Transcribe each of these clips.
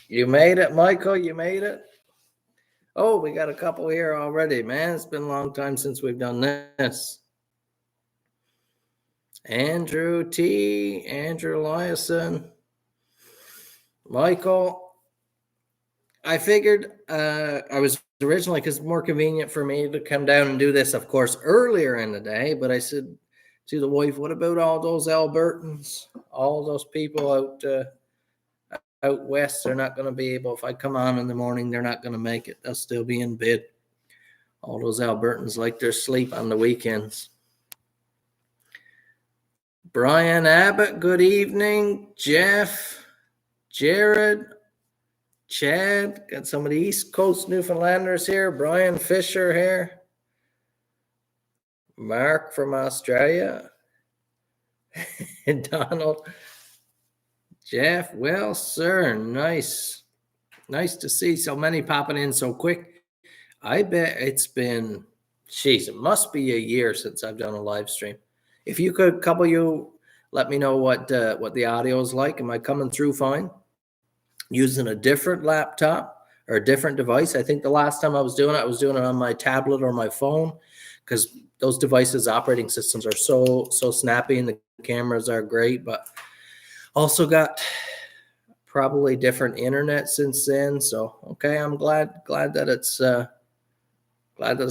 You made it, Michael. You made it. Oh, we got a couple here already, man. It's been a long time since we've done this. Andrew T, Andrew Eliason, Michael. I figured I was originally, because it's more convenient for me to come down and do this, of course, earlier in the day. But I said to the wife, what about all those Albertans, all those people out west? They're not going to be able, if I come on in the morning, they're not going to make it. They'll still be in bed. All those Albertans like their sleep on the weekends. Brian Abbott, good evening. Jeff, Jared, Chad, got some of the East Coast Newfoundlanders here. Brian Fisher here. Mark from Australia. Donald. Jeff, well, sir, nice. Nice to see so many popping in so quick. I bet it's been, geez, it must be a year since I've done a live stream. If you could, couple you, let me know what the audio is like. Am I coming through fine? Using a different laptop or a different device. I think the last time I was doing it on my tablet or my phone, because those devices' operating systems are so snappy and the cameras are great, but also got probably different internet since then. So okay, I'm glad that it's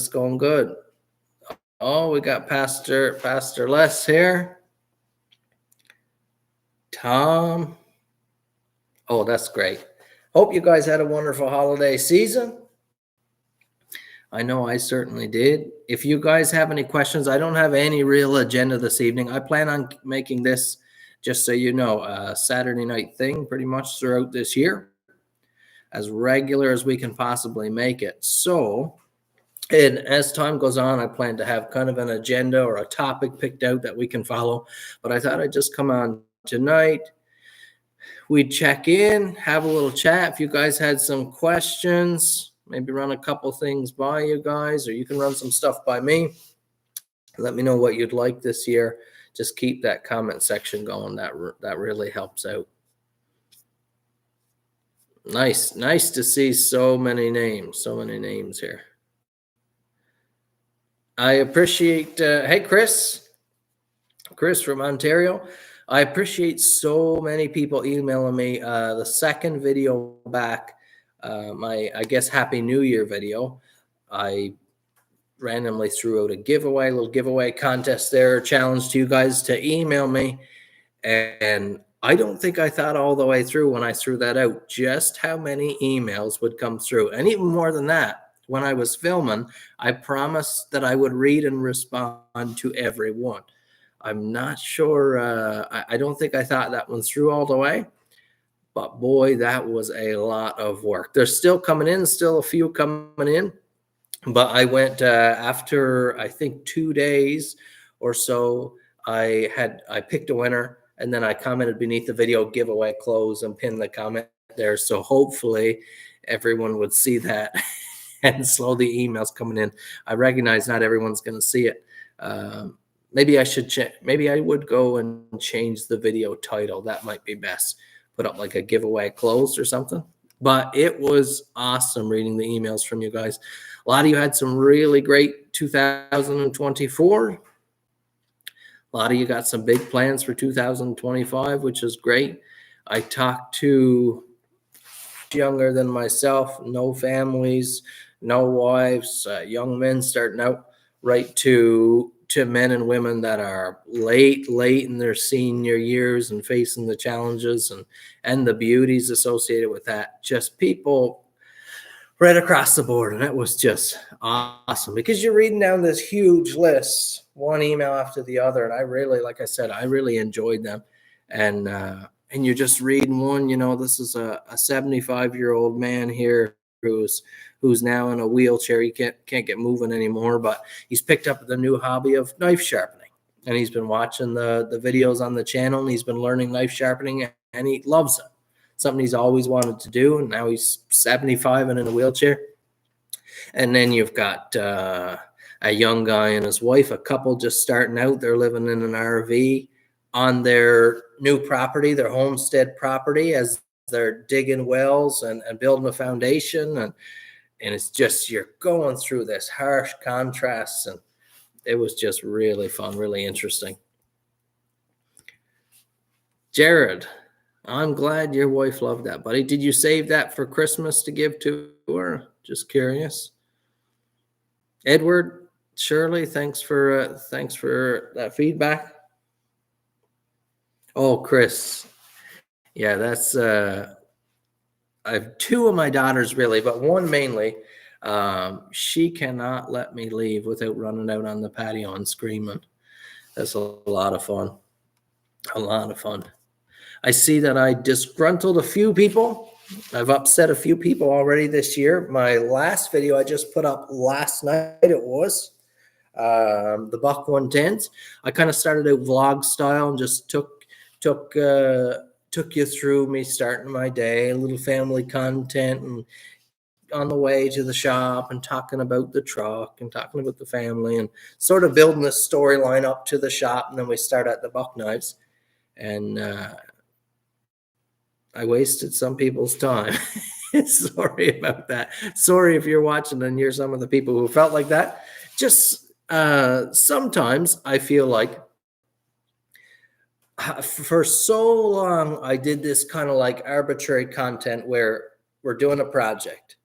going good. Oh, we got Pastor Les here. Tom. Oh, that's great. Hope you guys had a wonderful holiday season. I know I certainly did. If you guys have any questions, I don't have any real agenda this evening. I plan on making this, just so you know, a Saturday night thing pretty much throughout this year, as regular as we can possibly make it. So, and as time goes on, I plan to have kind of an agenda or a topic picked out that we can follow. But I thought I'd just come on tonight. We'd check in, have a little chat. If you guys had some questions, maybe run a couple things by you guys, or you can run some stuff by me. Let me know what you'd like this year. Just keep that comment section going. That really helps out. Nice to see so many names here. I appreciate, hey, Chris from Ontario. I appreciate so many people emailing me the second video back, my, I guess, Happy New Year video. I randomly threw out a little giveaway contest there, challenge to you guys to email me. And I don't think I thought all the way through when I threw that out just how many emails would come through. And even more than that, when I was filming, I promised that I would read and respond to everyone. I'm not sure. I don't think I thought that one through all the way. But boy, that was a lot of work. They're still coming in, still a few coming in. But I went after, I think, 2 days or so, I picked a winner, and then I commented beneath the video, giveaway close, and pinned the comment there. So hopefully everyone would see that and slow the emails coming in. I recognize not everyone's going to see it. Maybe I should maybe I would go and change the video title. That might be best. Put up like a giveaway closed or something. But it was awesome reading the emails from you guys. A lot of you had some really great 2024. A lot of you got some big plans for 2025, which is great. I talked to younger than myself, no families, no wives, young men starting out, right to men and women that are late in their senior years and facing the challenges and the beauties associated with that. Just people right across the board. And that was just awesome, because you're reading down this huge list, one email after the other. And I really, like I said, I really enjoyed them. And you're just reading one, this is a 75-year-old man here who's now in a wheelchair. He can't get moving anymore, but he's picked up the new hobby of knife sharpening. And he's been watching the videos on the channel, and he's been learning knife sharpening, and he loves it. Something he's always wanted to do, and now he's 75 and in a wheelchair. And then you've got a young guy and his wife, a couple just starting out. They're living in an RV, on their new property, their homestead property, as they're digging wells and building a foundation. And it's just, you're going through this harsh contrast, and it was just really fun, really interesting. Jared, I'm glad your wife loved that, buddy. Did you save that for Christmas to give to her? Just curious. Edward, Shirley, thanks for that feedback. Oh, Chris. Yeah, that's I have two of my daughters really, but one mainly. She cannot let me leave without running out on the patio and screaming. That's a lot of fun. A lot of fun. I see that I disgruntled a few people. I've upset a few people already this year. My last video I just put up last night, it was the Buck 110s. I kind of started out vlog style and just took you through me starting my day, a little family content, and on the way to the shop and talking about the truck and talking about the family and sort of building this storyline up to the shop. And then we start at the Buck knives. And I wasted some people's time. Sorry about that. Sorry if you're watching and you're some of the people who felt like that. Just sometimes I feel like for so long I did this kind of like arbitrary content where we're doing a project,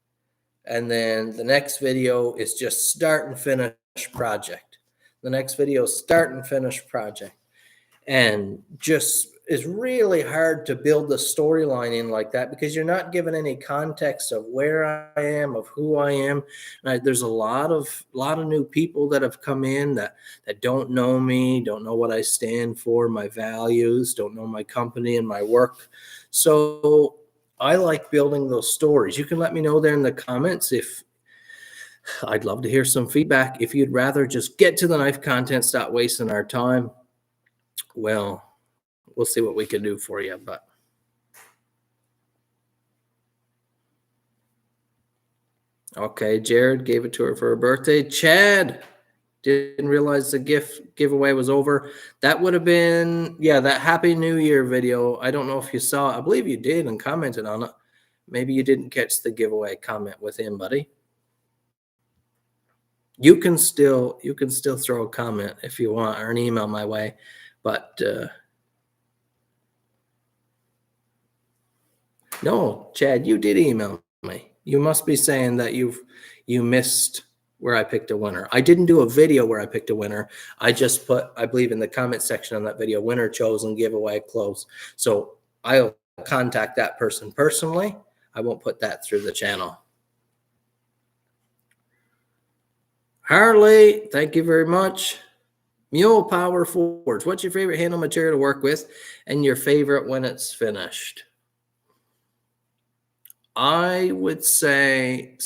and then the next video is just start and finish project. The next video is start and finish project. And just it's really hard to build the storyline in like that because you're not given any context of where I am, of who I am. And there's a lot of new people that have come in that don't know me, don't know what I stand for, my values, don't know my company and my work. So I like building those stories. You can let me know there in the comments if I'd love to hear some feedback. If you'd rather just get to the knife content, stop wasting our time, well, we'll see what we can do for you. But okay, Jared gave it to her for her birthday. Chad didn't realize the giveaway was over. That would have been, yeah, that Happy New Year video. I don't know if you saw it. I believe you did and commented on it. Maybe you didn't catch the giveaway comment with him, buddy. You can still throw a comment if you want, or an email my way. But no, Chad, you did email me. You must be saying that you missed where I picked a winner. I didn't do a video where I picked a winner. I just put, I believe in the comment section on that video, winner chosen, giveaway closed. So I'll contact that person personally. I won't put that through the channel. Harley, thank you very much. Mule Power Forge, what's your favorite handle material to work with and your favorite when it's finished? I would say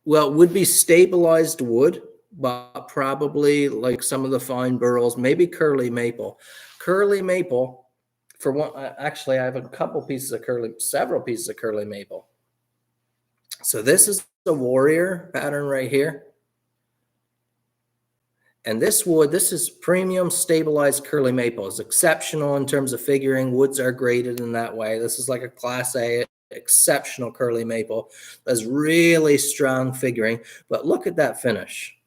would be stabilized wood, but probably like some of the fine burls, maybe curly maple. Curly maple, for one, actually I have several pieces of curly maple. So this is the warrior pattern right here. And this wood, this is premium stabilized curly maple. It's exceptional in terms of figuring. Woods are graded in that way. This is like a Class A, exceptional curly maple. That's really strong figuring. But look at that finish.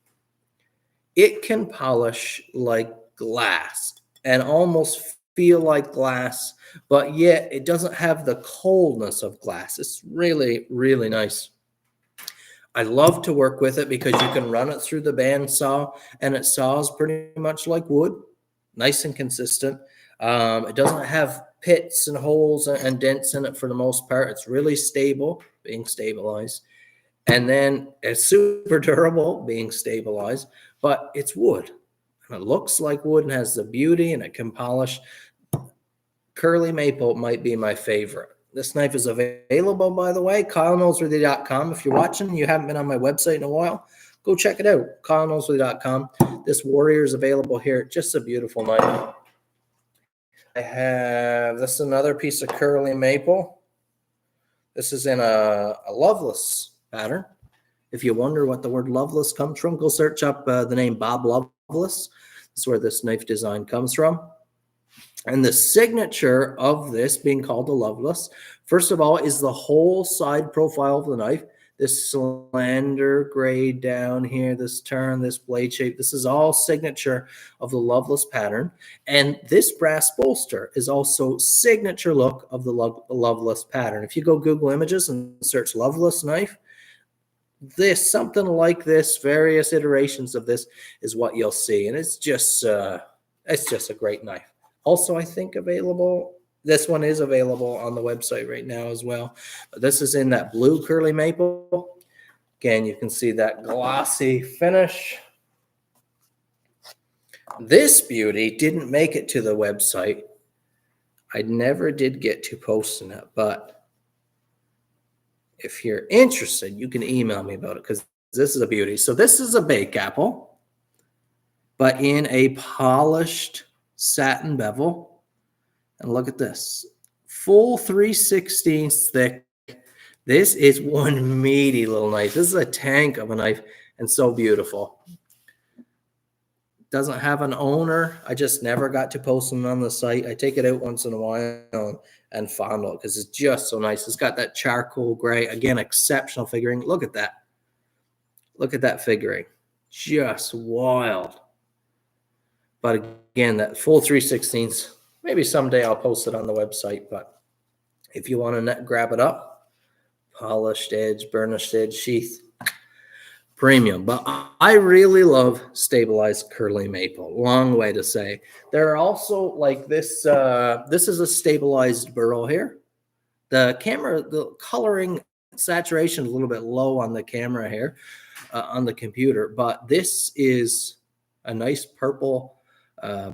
It can polish like glass and almost feel like glass, but yet it doesn't have the coldness of glass. It's really, really nice. I love to work with it because you can run it through the bandsaw and it saws pretty much like wood, nice and consistent. It doesn't have pits and holes and dents in it for the most part. It's really stable, being stabilized. And then it's super durable, being stabilized, but it's wood. And it looks like wood and has the beauty and it can polish. Curly maple might be my favorite. This knife is available, by the way, KyleKnowsworthy.com. If you're watching and you haven't been on my website in a while, go check it out, KyleKnowsworthy.com. This warrior is available here. Just a beautiful knife. I have, this is another piece of curly maple. This is in a Loveless pattern. If you wonder what the word Loveless comes from, go search up the name Bob Loveless. This is where this knife design comes from. And the signature of this being called the Loveless, first of all, is the whole side profile of the knife. This slender grade down here, this turn, this blade shape, this is all signature of the Loveless pattern. And this brass bolster is also signature look of the Loveless pattern. If you go Google Images and search Loveless knife, something like this, various iterations of this is what you'll see. And it's just a great knife. Also, I think available, this one is available on the website right now as well. But this is in that blue curly maple. Again, you can see that glossy finish. This beauty didn't make it to the website. I never did get to posting it, but if you're interested, you can email me about it because this is a beauty. So this is a bake apple, but in a polished satin bevel. And look at this, full 3/16 thick. This is one meaty little knife. This is a tank of a knife and so beautiful. Doesn't have an owner. I just never got to post them on the site. I take it out once in a while and fondle it because it's just so nice. It's got that charcoal gray. Again, exceptional figuring. Look at that. Look at that figuring. Just wild. But again, that full 3/16, maybe someday I'll post it on the website. But if you want to grab it up, polished edge, burnished edge, sheath, premium. But I really love stabilized curly maple. Long way to say. There are also like this. This is a stabilized burl here. The camera, the coloring saturation is a little bit low on the camera here, on the computer. But this is a nice purple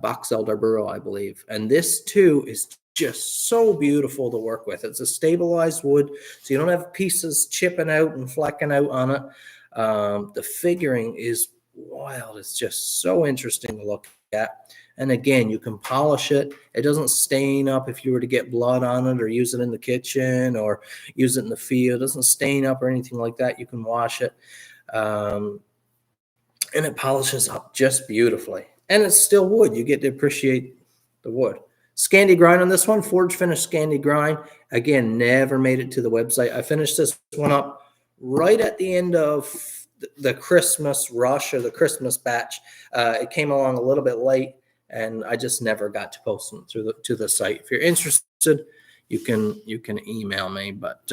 box elder burl, I believe. And this too is just so beautiful to work with. It's a stabilized wood, so you don't have pieces chipping out and flecking out on it. The figuring is wild. It's just so interesting to look at. And again, you can polish it. It doesn't stain up if you were to get blood on it or use it in the kitchen or use it in the field. It doesn't stain up or anything like that. You can wash it. And it polishes up just beautifully. And it's still wood. You get to appreciate the wood. Scandi grind on this one, forge finish Scandi grind. Again, never made it to the website. I finished this one up right at the end of the Christmas rush or the Christmas batch. It came along a little bit late, and I just never got to post them to the site. If you're interested, you can email me. But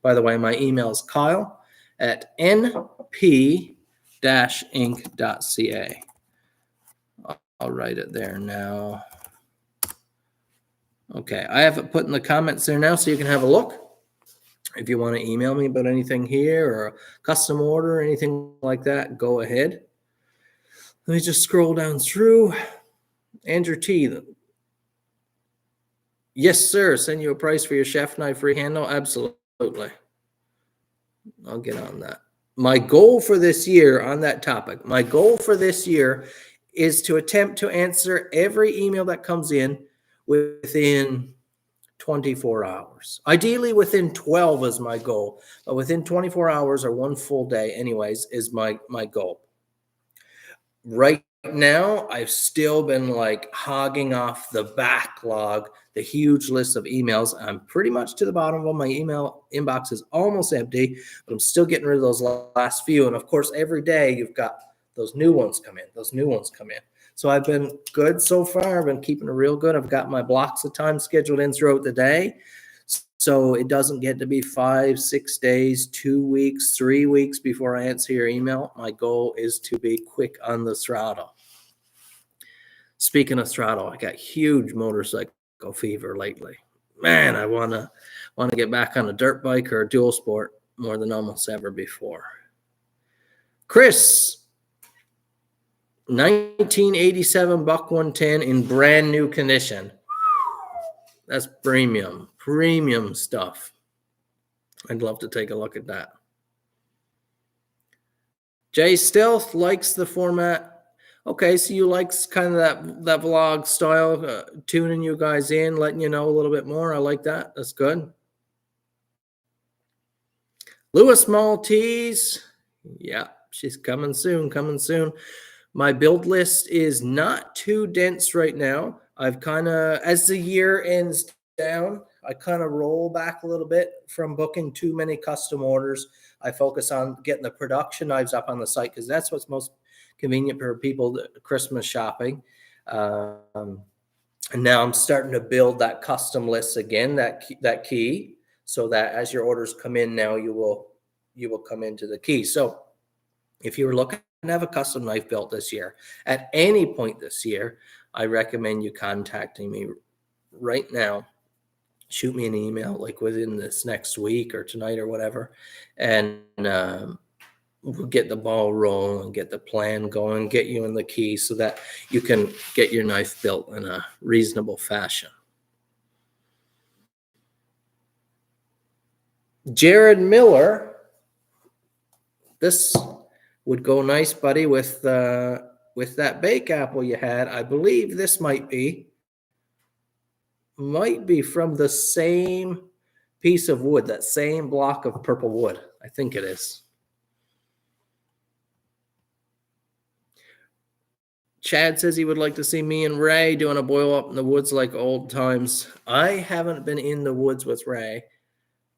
by the way, my email is kyle@np-inc.ca. I'll write it there now. Okay, I have it put in the comments there now so you can have a look. If you want to email me about anything here or a custom order or anything like that, go ahead. Let me just scroll down through. Andrew T. Yes, sir. Send you a price for your chef knife free handle. Absolutely. I'll get on that. My goal for this year on that topic, my goal for this year is to attempt to answer every email that comes in within 24 hours. Ideally within 12 is my goal, but within 24 hours or one full day anyways is my goal. Right now, I've still been like hogging off the backlog, the huge list of emails. I'm pretty much to the bottom of them. My email inbox is almost empty, but I'm still getting rid of those last few. And of course, every day you've got those new ones come in. So I've been good so far. I've been keeping it real good. I've got my blocks of time scheduled in throughout the day. So it doesn't get to be 5, 6 days, 2 weeks, 3 weeks before I answer your email. My goal is to be quick on the throttle. Speaking of throttle, I got huge motorcycle fever lately. Man, I want to get back on a dirt bike or a dual sport more than almost ever before. Chris, 1987 Buck 110 in brand new condition. That's premium stuff. I'd love to take a look at that. Jay Stealth likes the format. Okay, so you like kind of that vlog style, tuning you guys in, letting you know a little bit more. I like that. That's good. Lewis Maltese. Yeah, she's coming soon. My build list is not too dense right now. I've kind of, as the year ends down, I kind of roll back a little bit from booking too many custom orders. I focus on getting the production knives up on the site because that's what's most convenient for people Christmas shopping. Um, and now I'm starting to build that custom list again, that key, so that as your orders come in now, you will come into the key. So if you were looking to have a custom knife built this year, at any point this year, I recommend you contacting me right now. Shoot me an email like within this next week or tonight or whatever, and we'll get the ball rolling, get the plan going, get you in the key so that you can get your knife built in a reasonable fashion. Jared Miller, this would go nice, buddy, with that bake apple you had. I believe this might be from the same piece of wood, that same block of purple wood. I think it is. Chad says he would like to see me and Ray doing a boil up in the woods like old times. I haven't been in the woods with Ray.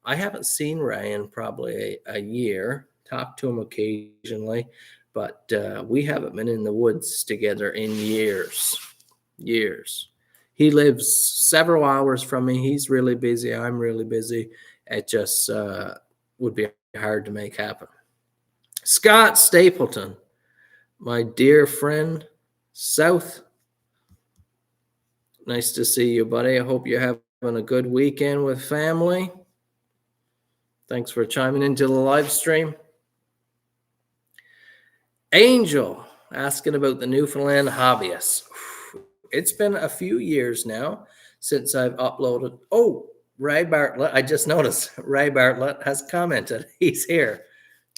I haven't seen Ray in probably a year. Talk to him occasionally, but we haven't been in the woods together in years. He lives several hours from me. He's really busy. I'm really busy. It just would be hard to make happen. Scott Stapleton, my dear friend, South. Nice to see you, buddy. I hope you're having a good weekend with family. Thanks for chiming into the live stream. Angel asking about the Newfoundland hobbyist. It's been a few years now since I've uploaded. Oh, Ray Bartlett. I just noticed Ray Bartlett has commented. He's here.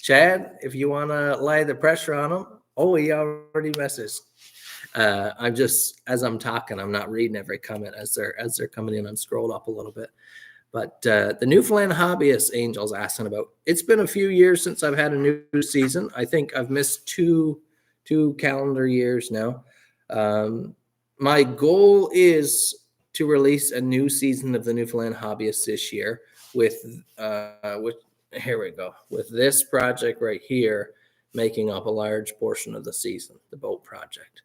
Chad, if you want to lay the pressure on him. Oh, he already messaged. I'm just, as I'm talking, I'm not reading every comment as they're coming in. I'm scrolled up a little bit. But the Newfoundland hobbyist Angel's asking about. It's been a few years since I've had a new season. I think I've missed two calendar years now. My goal is to release a new season of the Newfoundland hobbyist this year with here we go, with this project right here making up a large portion of the season, the boat project.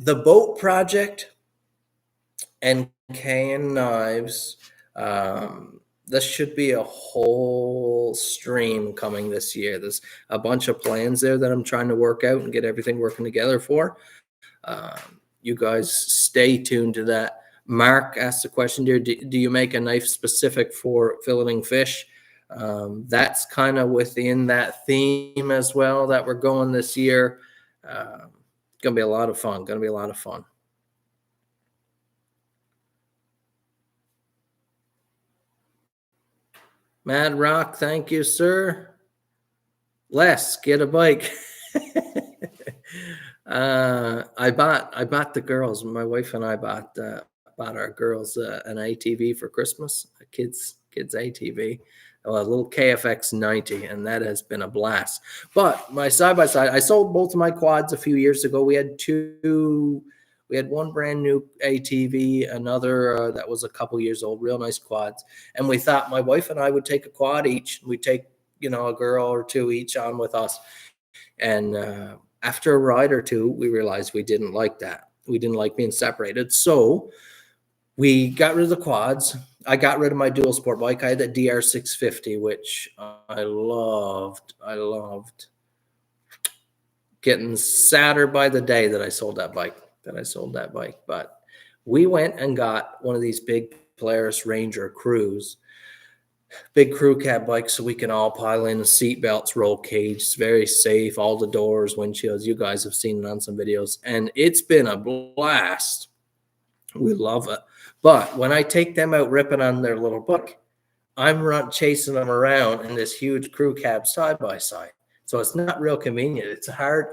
The boat project and can knives, this should be a whole stream coming this year. There's a bunch of plans there that I'm trying to work out and get everything working together for. You guys stay tuned to that. Mark asked the question here, do you make a knife specific for filleting fish? That's kind of within that theme as well that we're going this year. Gonna be a lot of fun. Mad Rock, thank you, sir. Les, get a bike. I bought the girls. My wife and I bought our girls an ATV for Christmas, a kids ATV, a little KFX 90, and that has been a blast. But my side by side, I sold both of my quads a few years ago. We had one brand new ATV, another that was a couple years old, real nice quads. And we thought my wife and I would take a quad each. We'd take, a girl or two each on with us. And after a ride or two, we realized we didn't like that. We didn't like being separated. So we got rid of the quads. I got rid of my dual sport bike. I had that DR650, which I loved. Getting sadder by the day that I sold that bike. But we went and got one of these big Polaris Ranger Crews, big crew cab bikes, so we can all pile in, seat belts, roll cage. It's very safe, all the doors, windshields. You guys have seen it on some videos, and it's been a blast. We love it. But when I take them out ripping on their little bike, I'm chasing them around in this huge crew cab side by side. So it's not real convenient. It's hard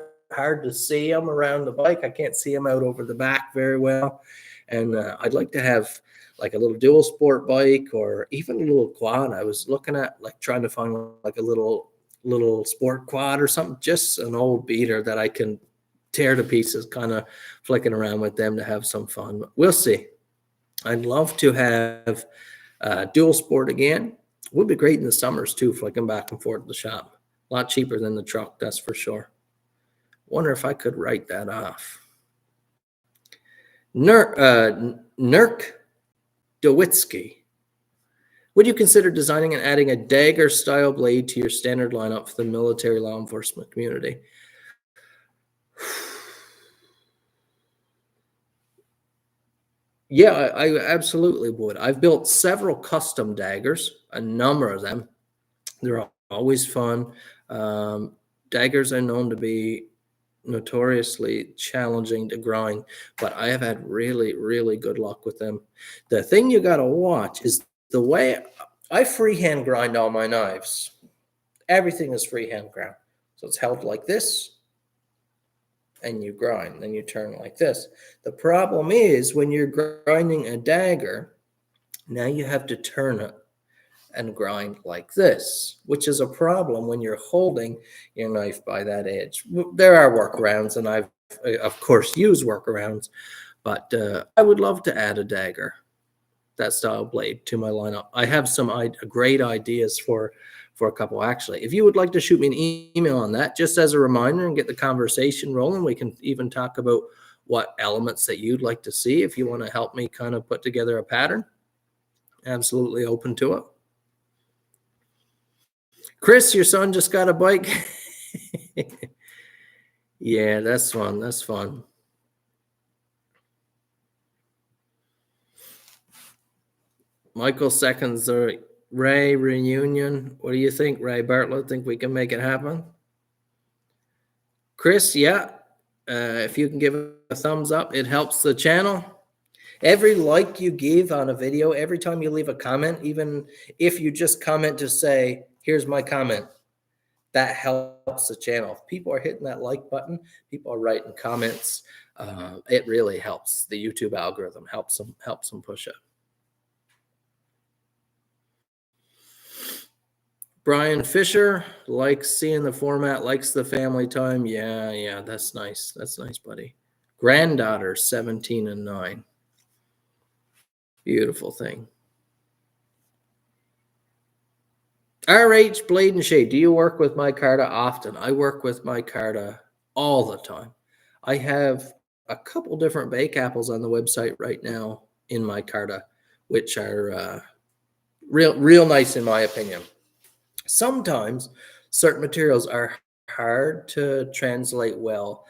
to see them around the bike. I can't see them out over the back very well. And I'd like to have like a little dual sport bike or even a little quad. I was looking at trying to find like a little sport quad or something, just an old beater that I can tear to pieces, kind of flicking around with them to have some fun. But we'll see. I'd love to have dual sport again. Would be great in the summers too, flicking back and forth to the shop. A lot cheaper than the truck, that's for sure. Wonder if I could write that off. Nurk Dowitsky. Would you consider designing and adding a dagger-style blade to your standard lineup for the military law enforcement community? Yeah, I absolutely would. I've built several custom daggers, a number of them. They're always fun. Daggers are known to be notoriously challenging to grind, but I have had really, really good luck with them. The thing you got to watch is the way I freehand grind all my knives. Everything is freehand ground. So it's held like this, and you grind, then you turn like this. The problem is when you're grinding a dagger, now you have to turn it and grind like this, which is a problem when you're holding your knife by that edge. There are workarounds, and I've, of course, used workarounds, but I would love to add a dagger, that style blade, to my lineup. I have some great ideas for a couple, actually. If you would like to shoot me an email on that, just as a reminder, and get the conversation rolling, we can even talk about what elements that you'd like to see. If you want to help me kind of put together a pattern, absolutely open to it. Chris, your son just got a bike. Yeah, that's fun. That's fun. Michael seconds the Ray reunion. What do you think, Ray Bartlett? Think we can make it happen? Chris, yeah. If you can give a thumbs up, it helps the channel. Every like you give on a video, every time you leave a comment, even if you just comment to say, here's my comment, that helps the channel. If people are hitting that like button, people are writing comments, it really helps the YouTube algorithm, helps them push it. Brian Fisher likes seeing the format, likes the family time. Yeah, that's nice. That's nice, buddy. Granddaughter, 17 and 9. Beautiful thing. RH Blade and Shade. Do you work with micarta often? I work with micarta all the time. I have a couple different bake apples on the website right now in micarta, which are real nice in my opinion. Sometimes certain materials are hard to translate well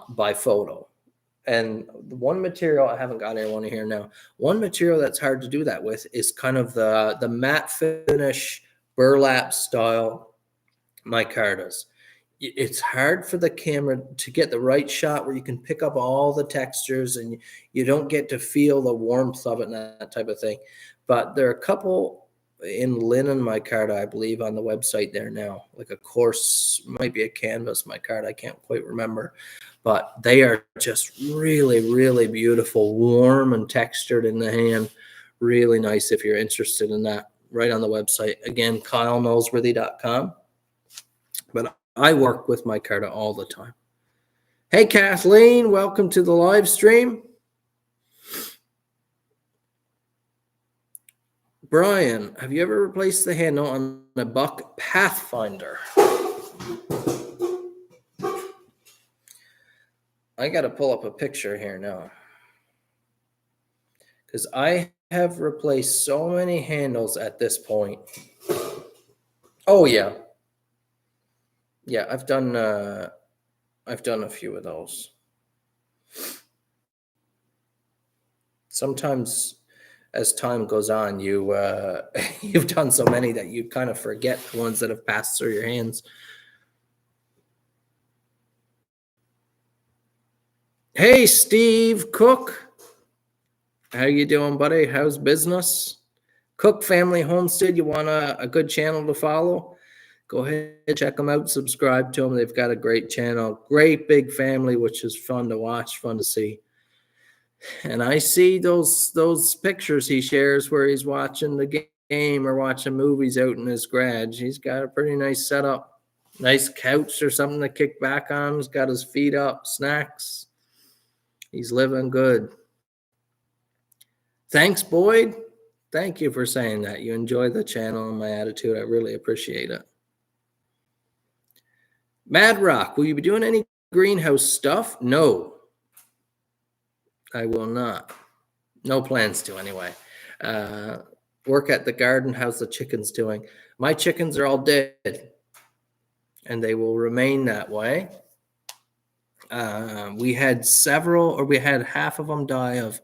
by photo. And one material, I haven't got anyone here now, one material that's hard to do that with is kind of the matte finish burlap style micartas. It's hard for the camera to get the right shot where you can pick up all the textures and you don't get to feel the warmth of it and that type of thing. But there are a couple in linen micarta, I believe, on the website there now, like a coarse, might be a canvas micarta, I can't quite remember, but they are just really, really beautiful, warm and textured in the hand. Really nice if you're interested in that, right on the website. Again, KyleNoseworthy.com. But I work with micarta all the time. Hey, Kathleen, welcome to the live stream. Brian, have you ever replaced the handle on a Buck Pathfinder? I got to pull up a picture here now, because I have replaced so many handles at this point. Oh yeah, I've done a few of those. Sometimes, as time goes on, you've done so many that you kind of forget the ones that have passed through your hands. Hey, Steve Cook. How you doing, buddy? How's business? Cook Family Homestead, you want a good channel to follow? Go ahead, check them out, subscribe to them. They've got a great channel, great big family, which is fun to watch, fun to see. And I see those pictures he shares where he's watching the game or watching movies out in his garage. He's got a pretty nice setup. Nice couch or something to kick back on. He's got his feet up, snacks. He's living good. Thanks, Boyd. Thank you for saying that. You enjoy the channel and my attitude. I really appreciate it. Mad Rock, will you be doing any greenhouse stuff? No, I will not. No plans to, anyway. Work at the garden. How's the chickens doing? My chickens are all dead, and they will remain that way. We had half of them die of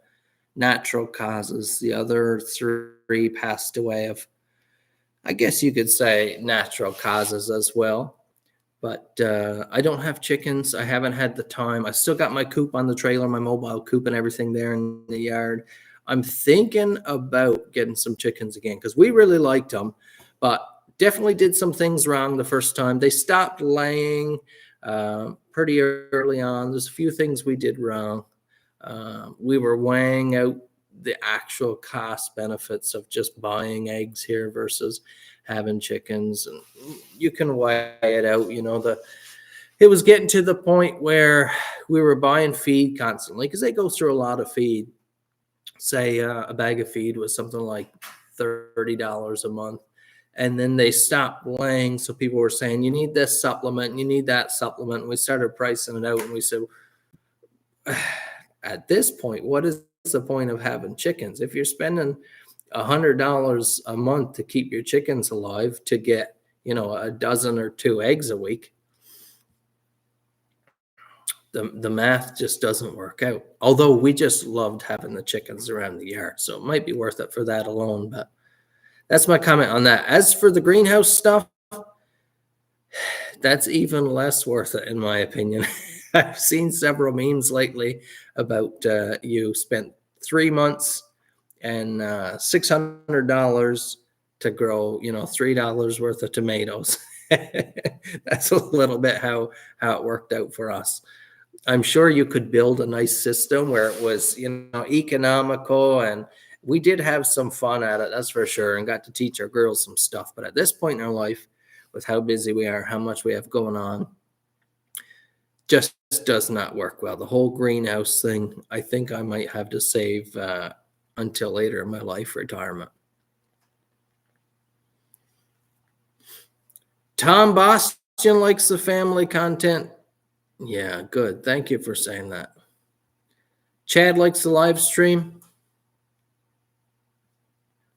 natural causes. The other 3 passed away of, I guess you could say, natural causes as well. But I don't have chickens. I haven't had the time. I still got my coop on the trailer, my mobile coop and everything there in the yard. I'm thinking about getting some chickens again because we really liked them, but definitely did some things wrong the first time. They stopped laying pretty early on. There's a few things we did wrong. We were weighing out the actual cost benefits of just buying eggs here versus having chickens, and you can weigh it out. It was getting to the point where we were buying feed constantly because they go through a lot of feed. Say a bag of feed was something like $30 a month, and then they stopped laying. So people were saying, you need this supplement, you need that supplement. And we started pricing it out, and we said, at this point, what is the point of having chickens? If you're spending $100 a month to keep your chickens alive to get, a dozen or 2 eggs a week, the math just doesn't work out. Although we just loved having the chickens around the yard, so it might be worth it for that alone. But that's my comment on that. As for the greenhouse stuff, that's even less worth it, in my opinion. I've seen several memes lately about you spent 3 months and $600 to grow, $3 worth of tomatoes. That's a little bit how it worked out for us. I'm sure you could build a nice system where it was, economical, and we did have some fun at it, that's for sure, and got to teach our girls some stuff. But at this point in our life, with how busy we are, how much we have going on, just does not work well. The whole greenhouse thing, I think I might have to save until later in my life, retirement. Tom Boston likes the family content. Yeah, good. Thank you for saying that. Chad likes the live stream.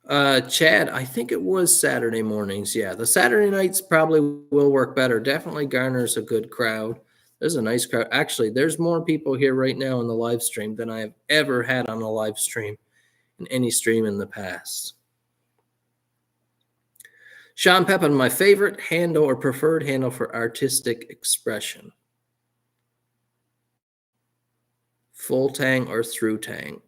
Chad, I think it was Saturday mornings. Yeah, the Saturday nights probably will work better. Definitely garners a good crowd. There's a nice crowd. Actually, there's more people here right now on the live stream than I have ever had on a live stream in any stream in the past. Sean Pepin, my favorite handle or preferred handle for artistic expression. Full tang or through tang?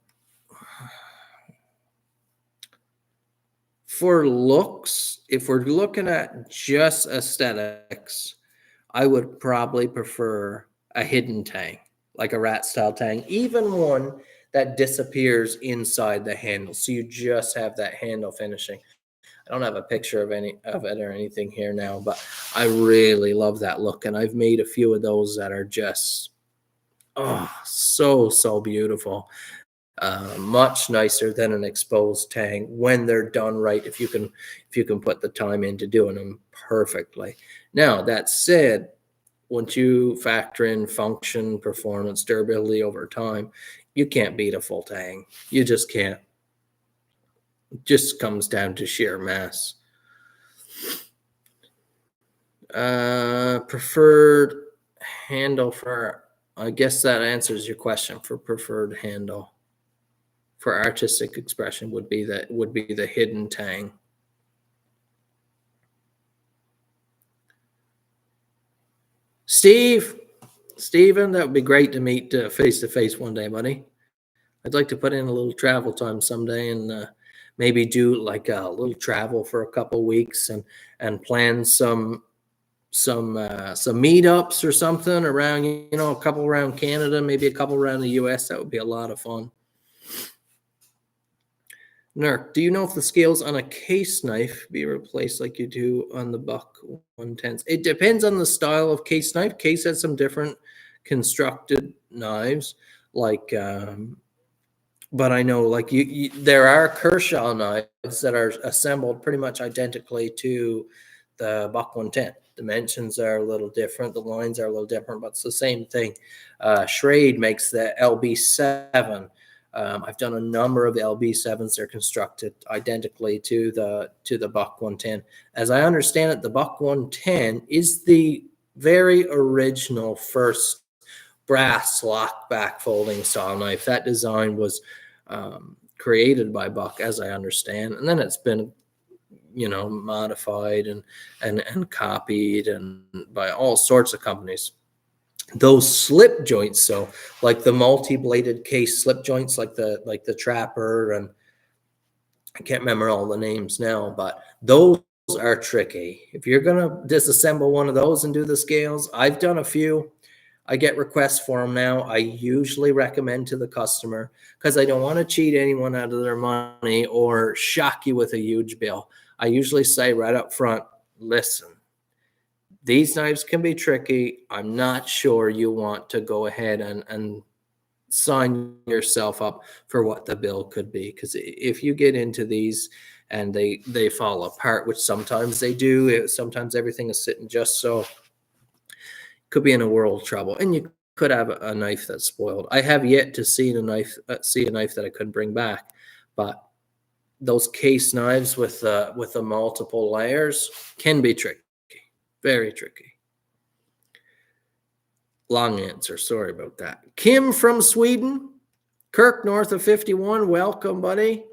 For looks, if we're looking at just aesthetics, I would probably prefer a hidden tang, like a rat style tang, even one that disappears inside the handle. So you just have that handle finishing. I don't have a picture of any of it or anything here now, but I really love that look. And I've made a few of those that are just, so beautiful. Much nicer than an exposed tang when they're done right, if you can put the time into doing them perfectly. Now, that said, once you factor in function, performance, durability over time, you can't beat a full tang. You just can't. It just comes down to sheer mass. Preferred handle for, I guess that answers your question for preferred handle. For artistic expression would be the hidden tang. Steven, that would be great to meet face to face one day, buddy. I'd like to put in a little travel time someday and maybe do like a little travel for a couple weeks and plan some meetups or something around, a couple around Canada, maybe a couple around the US. That would be a lot of fun. Nerk, do you know if the scales on a case knife be replaced like you do on the Buck 110s? It depends on the style of case knife. Case has some different constructed knives, like, but I know like there are Kershaw knives that are assembled pretty much identically to the Buck 110. Dimensions are a little different, the lines are a little different, but it's the same thing. Schrade makes the LB7. I've done a number of LB7s. They're constructed identically to the Buck 110. As I understand it, the Buck 110 is the very original first brass lock back folding style knife. That design was created by Buck, as I understand, and then it's been modified and copied and by all sorts of companies. Those slip joints, so like the multi-bladed case slip joints, like the Trapper, and I can't remember all the names now, but those are tricky. If you're gonna disassemble one of those and do the scales, I've done a few. I get requests for them now. I usually recommend to the customer because I don't want to cheat anyone out of their money or shock you with a huge bill. I usually say right up front, listen, these knives can be tricky. I'm not sure you want to go ahead and sign yourself up for what the bill could be. Because if you get into these and they fall apart, which sometimes they do, sometimes everything is sitting just so, could be in a world of trouble, and you could have a knife that's spoiled. I have yet to see a knife that I couldn't bring back, but those case knives with the multiple layers can be tricky, very tricky. Long answer, sorry about that. Kim from Sweden, Kirk north of 51, welcome, buddy.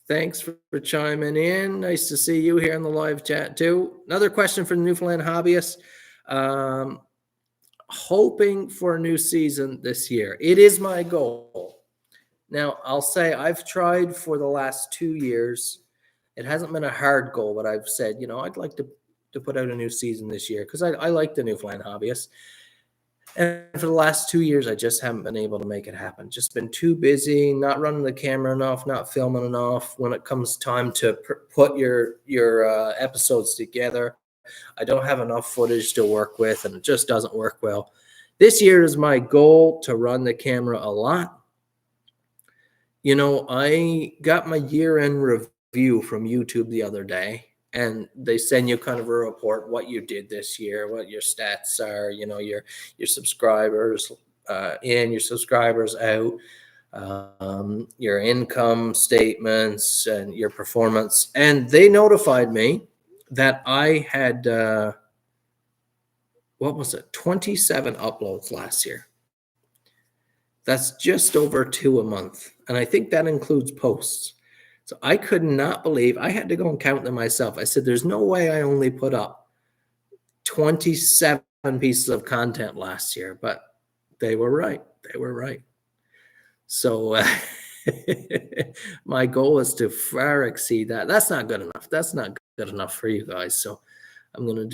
Thanks for chiming in. Nice to see you here in the live chat too. Another question from Newfoundland Hobbyist. Hoping for a new season this year. It is my goal. Now, I'll say I've tried for the last 2 years. It hasn't been a hard goal, but I've said, I'd like to put out a new season this year because I like the Newfoundland Hobbyist. And for the last 2 years, I just haven't been able to make it happen. Just been too busy, not running the camera enough, not filming enough. When it comes time to put your episodes together, I don't have enough footage to work with, and it just doesn't work well. This year is my goal to run the camera a lot. I got my year-end review from YouTube the other day, and they send you kind of a report, what you did this year, what your stats are, your subscribers in, your subscribers out, your income statements and your performance. And they notified me that I had, 27 uploads last year. That's just over 2 a month. And I think that includes posts. So I could not believe, I had to go and count them myself. I said, there's no way I only put up 27 pieces of content last year, but they were right. They were right. So my goal is to far exceed that. That's not good enough. That's not good enough for you guys. So I'm going to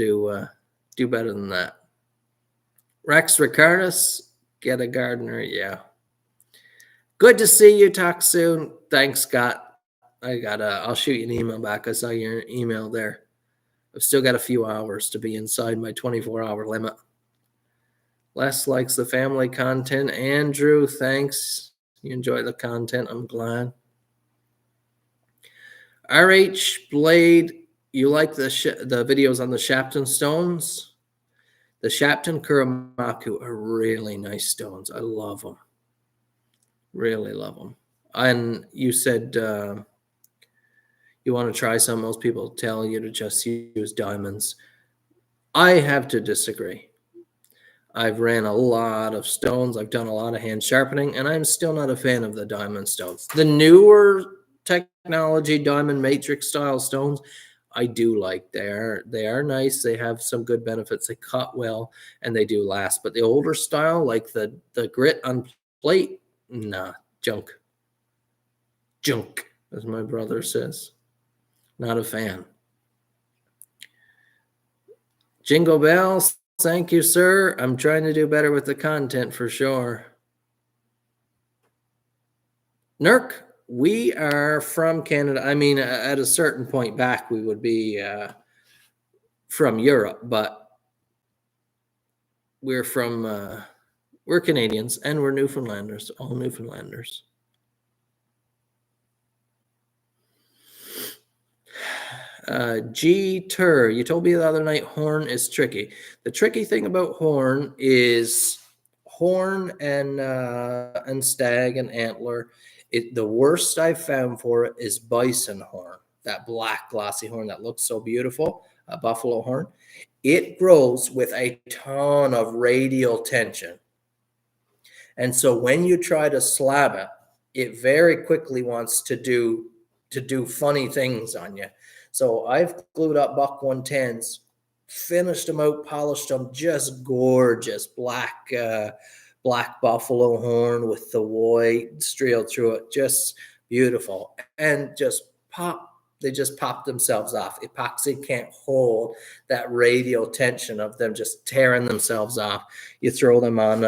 do better than that. Rex Ricardus, get a gardener. Yeah. Good to see you. Talk soon. Thanks, Scott. I'll shoot you an email back. I saw your email there. I've still got a few hours to be inside my 24-hour limit. Les likes the family content. Andrew, thanks. You enjoy the content. I'm glad. RH Blade, you like the videos on the Shapton stones? The Shapton Kuramaku are really nice stones. I love them. Really love them. And you said you want to try some. Most people tell you to just use diamonds. I have to disagree. I've ran a lot of stones. I've done a lot of hand sharpening, and I'm still not a fan of the diamond stones. The newer technology diamond matrix style stones, I do like. They are nice. They have some good benefits. They cut well, and they do last. But the older style, like the grit on plate, nah, junk. Junk, as my brother says. Not a fan. Jingle bells. Thank you, sir. I'm trying to do better with the content for sure. Nerk, we are from Canada. I mean, at a certain point back, we would be from Europe, but we're from we're Canadians and we're Newfoundlanders, all Newfoundlanders. G Tur, you told me the other night horn is tricky. The tricky thing about horn is horn and stag and antler. The worst I've found for it is bison horn, that black glossy horn that looks so beautiful, a buffalo horn. It grows with a ton of radial tension. And so when you try to slab it, it very quickly wants to do funny things on you. So I've glued up buck 110s, finished them out, polished them, just gorgeous black buffalo horn with the white strial through it, just beautiful. And they just pop themselves off. Epoxy can't hold that radial tension of them just tearing themselves off. You throw them on,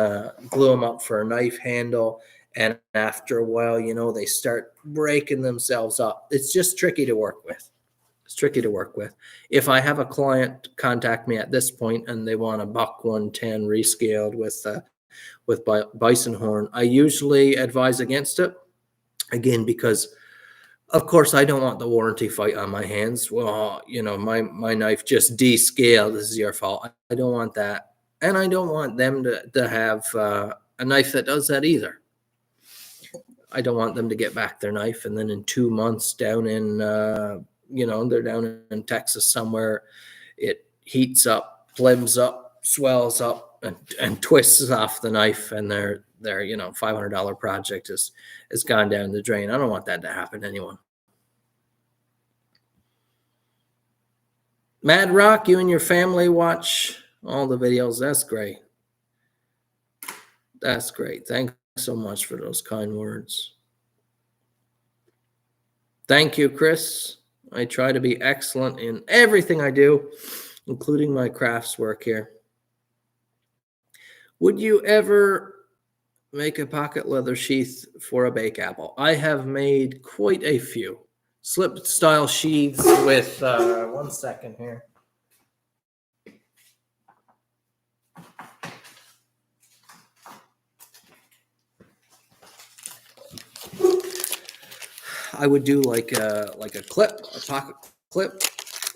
glue them up for a knife handle, and after a while, they start breaking themselves up. It's just tricky to work with. It's tricky to work with. If I have a client contact me at this point and they want a buck 110 rescaled with bison horn, I usually advise against it. Again, because of course I don't want the warranty fight on my hands. Well, my knife just descaled. This is your fault. I don't want that. And I don't want them to have a knife that does that either. I don't want them to get back their knife and then in 2 months down in they're down in Texas somewhere, it heats up, flims up, swells up, and twists off the knife, and their $500 project has gone down the drain. I don't want that to happen to anyone. Mad Rock, you and your family watch all the videos. That's great. That's great. Thanks so much for those kind words. Thank you, Chris. I try to be excellent in everything I do, including my crafts work here. Would you ever make a pocket leather sheath for a bake apple? I have made quite a few slip style sheaths with, 1 second here. I would do like a clip, a pocket clip,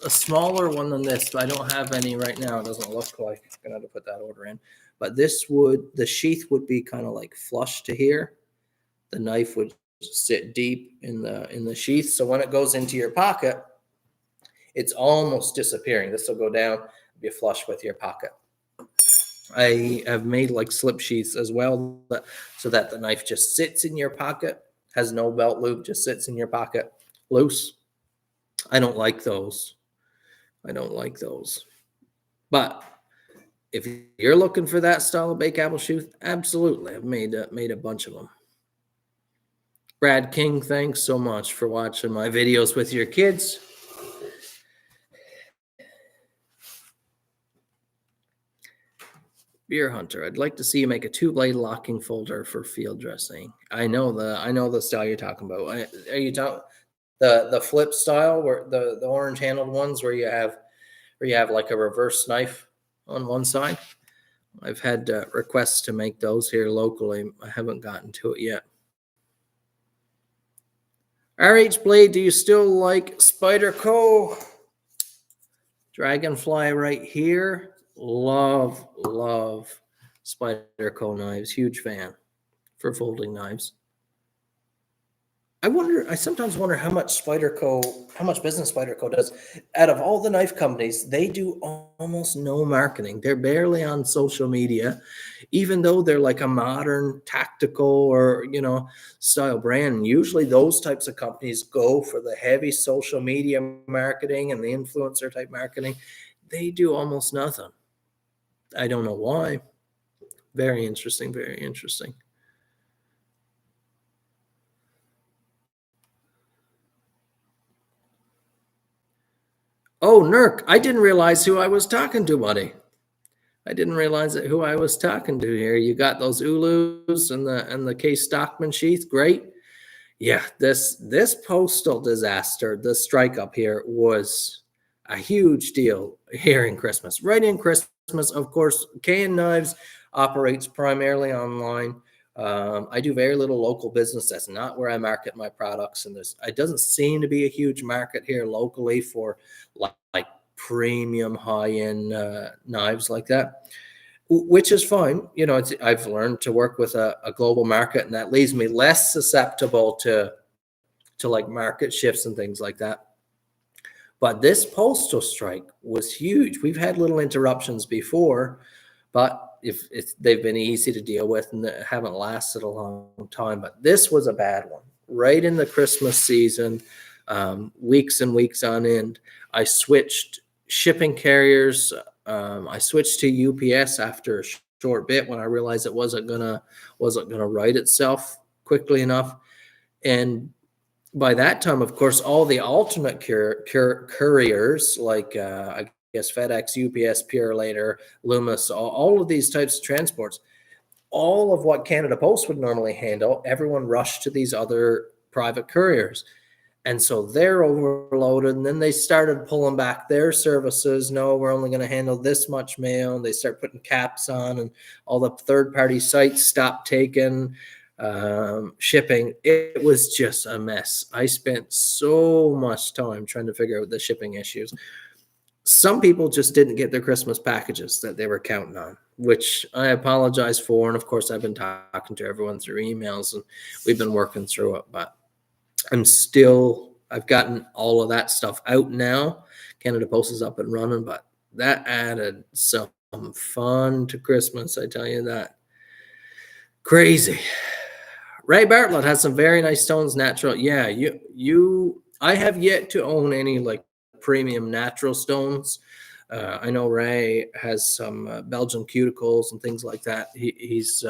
a smaller one than this, but I don't have any right now. It doesn't look like. I'm gonna have to put that order in. But the sheath would be kind of like flush to here. The knife would sit deep in the sheath. So when it goes into your pocket, it's almost disappearing. This will go down, be flush with your pocket. I have made like slip sheaths as well, so that the knife just sits in your pocket. Has no belt loop, just sits in your pocket loose. I don't like those. But if you're looking for that style of bake apple sheath, absolutely. I've made a bunch of them. Brad King, thanks so much for watching my videos with your kids. Beer Hunter, I'd like to see you make a 2-blade locking folder for field dressing. I know the style you're talking about. Are you talking the flip style, where the orange handled ones where you have like a reverse knife on one side? I've had requests to make those here locally. I haven't gotten to it yet. RH Blade, do you still like Spyderco? Dragonfly right here. Love Spyderco knives. Huge fan for folding knives. I sometimes wonder how much business Spyderco does. Out of all the knife companies, they do almost no marketing. They're barely on social media, even though they're like a modern tactical or style brand. Usually those types of companies go for the heavy social media marketing and the influencer type marketing. They do almost nothing. I don't know why. Very interesting, very interesting. Oh, Nurk, I didn't realize who I was talking to, buddy. I didn't realize who I was talking to here. You got those Ulus and the Case Stockman sheath. Great. Yeah, this postal disaster, the strike up here was a huge deal here in Christmas. Right in Christmas, of course, K&N Knives operates primarily online. I do very little local business. That's not where I market my products, and there's it doesn't seem to be a huge market here locally for like premium high end knives like that, which is fine. You know, I've learned to work with a global market, and that leaves me less susceptible to like market shifts and things like that. But this postal strike was huge. We've had little interruptions before, but if it's, they've been easy to deal with and they haven't lasted a long time. But this was a bad one. Right in the Christmas season, weeks and weeks on end, I switched shipping carriers. I switched to UPS after a short bit when I realized it wasn't gonna right itself quickly enough. And by that time, of course, all the alternate couriers like I guess FedEx, UPS, Purelator, Loomis, all of these types of transports, all of what Canada Post would normally handle, everyone rushed to these other private couriers. And so they're overloaded. And then they started pulling back their services. No, we're only going to handle this much mail. And they start putting caps on, and all the third party sites stopped taking shipping. It was just a mess. I spent so much time trying to figure out the shipping issues. Some people just didn't get their Christmas packages that they were counting on, which I apologize for. And of course, I've been talking to everyone through emails and we've been working through it, but I've gotten all of that stuff out now. Canada Post is up and running, but that added some fun to Christmas, I tell you that. Crazy. Ray Bartlett has some very nice stones, natural. Yeah, I have yet to own any like premium natural stones. I know Ray has some Belgian cuticles and things like that. He's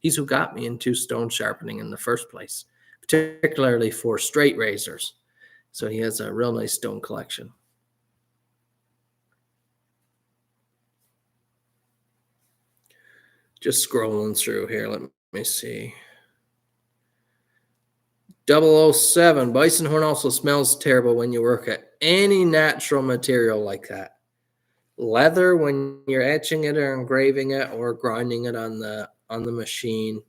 who got me into stone sharpening in the first place, particularly for straight razors. So he has a real nice stone collection. Just scrolling through here. Let me see. 007, bison horn also smells terrible when you work at any natural material like that. Leather, when you're etching it or engraving it or grinding it on the machine,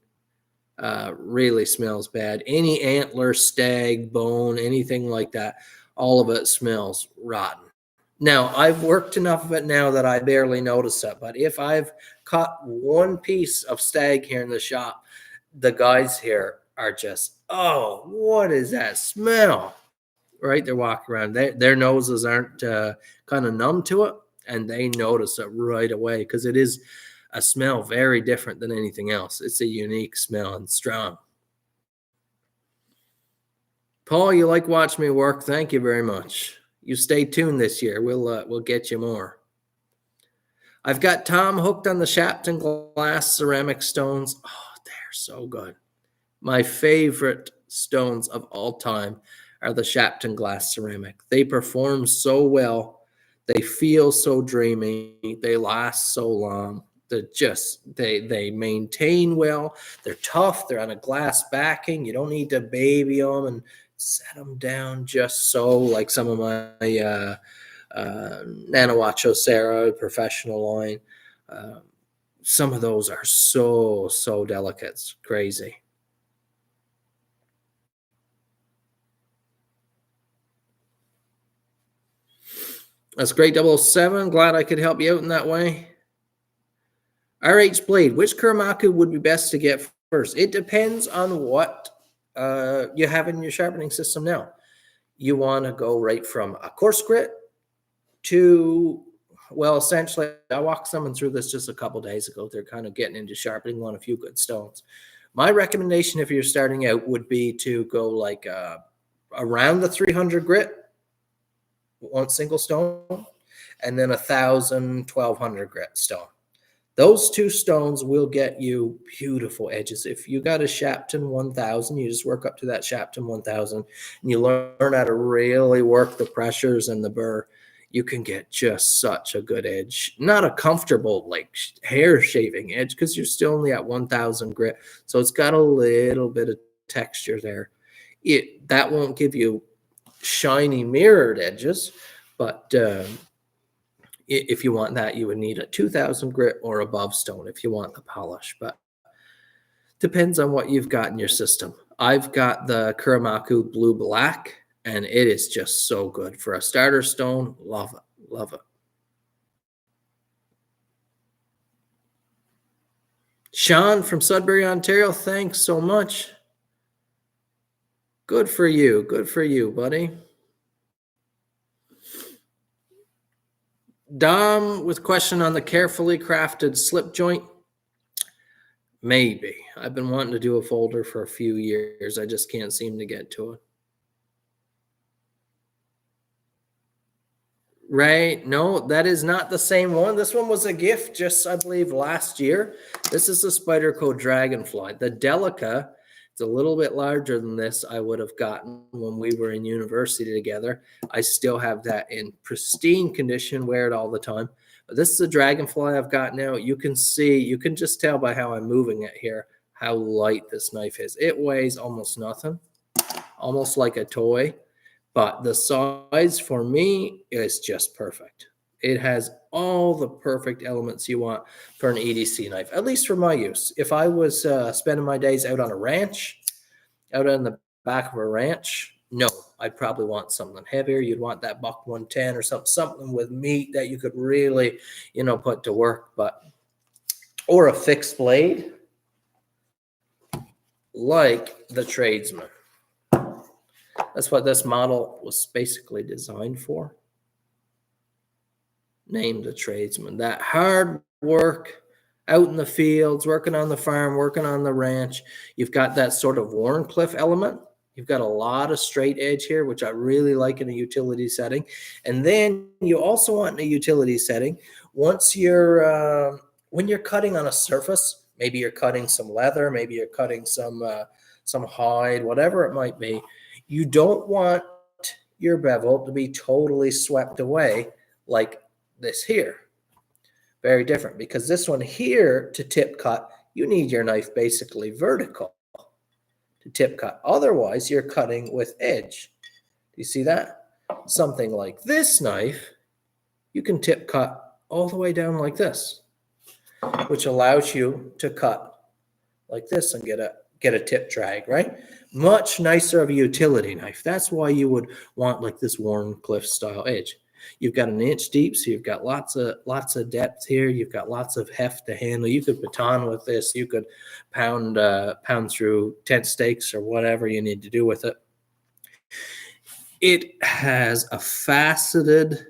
really smells bad. Any antler, stag, bone, anything like that, all of it smells rotten. Now, I've worked enough of it now that I barely notice it, but if I've caught one piece of stag here in the shop, the guys here are just, oh, what is that smell? Right? They're walking around. Their noses aren't kind of numb to it, and they notice it right away because it is a smell very different than anything else. It's a unique smell and strong. Paul, you like watch me work? Thank you very much. You stay tuned this year. We'll get you more. I've got Tom hooked on the Shapton glass ceramic stones. Oh, they're so good. My favorite stones of all time are the Shapton glass ceramic. They perform so well. They feel so dreamy. They last so long. They maintain well. They're tough. They're on a glass backing. You don't need to baby them and set them down just so, like some of my Nanawacho Sarah professional line. Some of those are so delicate. It's crazy. That's great, 007. Glad I could help you out in that way. RH Blade, which Kuramaku would be best to get first? It depends on what you have in your sharpening system now. You want to go right from a coarse grit to, well, essentially, I walked someone through this just a couple days ago. They're kind of getting into sharpening, want a few good stones. My recommendation if you're starting out would be to go like around the 300 grit, one single stone, and then 1,000, 1,200 grit stone. Those two stones will get you beautiful edges. If you got a Shapton 1000, you just work up to that Shapton 1000 and you learn how to really work the pressures and the burr, you can get just such a good edge. Not a comfortable like hair shaving edge because you're still only at 1000 grit. So it's got a little bit of texture there. That won't give you shiny mirrored edges, but if you want that, you would need a 2000 grit or above stone if you want the polish, but depends on what you've got in your system. I've got the Kuramaku Blue Black, and it is just so good for a starter stone. Love it. Love it. Sean from Sudbury, Ontario, thanks so much. Good for you. Good for you, buddy. Dom with question on the carefully crafted slip joint. Maybe. I've been wanting to do a folder for a few years. I just can't seem to get to it. Right. No, that is not the same one. This one was a gift just, I believe, last year. This is the Spyderco Dragonfly. The Delica, it's a little bit larger than this. I would have gotten when we were in university together. I still have that in pristine condition, wear it all the time. But this is the Dragonfly I've got now. You can see, you can just tell by how I'm moving it here, how light this knife is. It weighs almost nothing, almost like a toy. But the size for me is just perfect. It has all the perfect elements you want for an EDC knife, at least for my use. If I was spending my days out on a ranch, out on the back of a ranch, no, I'd probably want something heavier. You'd want that buck 110 or something with meat that you could really, put to work. Or a fixed blade like the Tradesman. That's what this model was basically designed for. Named the Tradesman. That hard work out in the fields, working on the farm, working on the ranch. You've got that sort of Warncliffe element. You've got a lot of straight edge here, which I really like in a utility setting. And then you also want in a utility setting, once you're when you're cutting on a surface, maybe you're cutting some leather, maybe you're cutting some hide, whatever it might be. You don't want your bevel to be totally swept away like this here. Very different, because this one here to tip cut, you need your knife basically vertical to tip cut. Otherwise, you're cutting with edge. Do you see that? Something like this knife, you can tip cut all the way down like this, which allows you to cut like this and get a tip drag, right? Much nicer of a utility knife. That's why you would want like this Warncliffe style edge. You've got an inch deep, so you've got lots of depth here. You've got lots of heft to handle. You could baton with this. You could pound through tent stakes or whatever you need to do with it. It has a faceted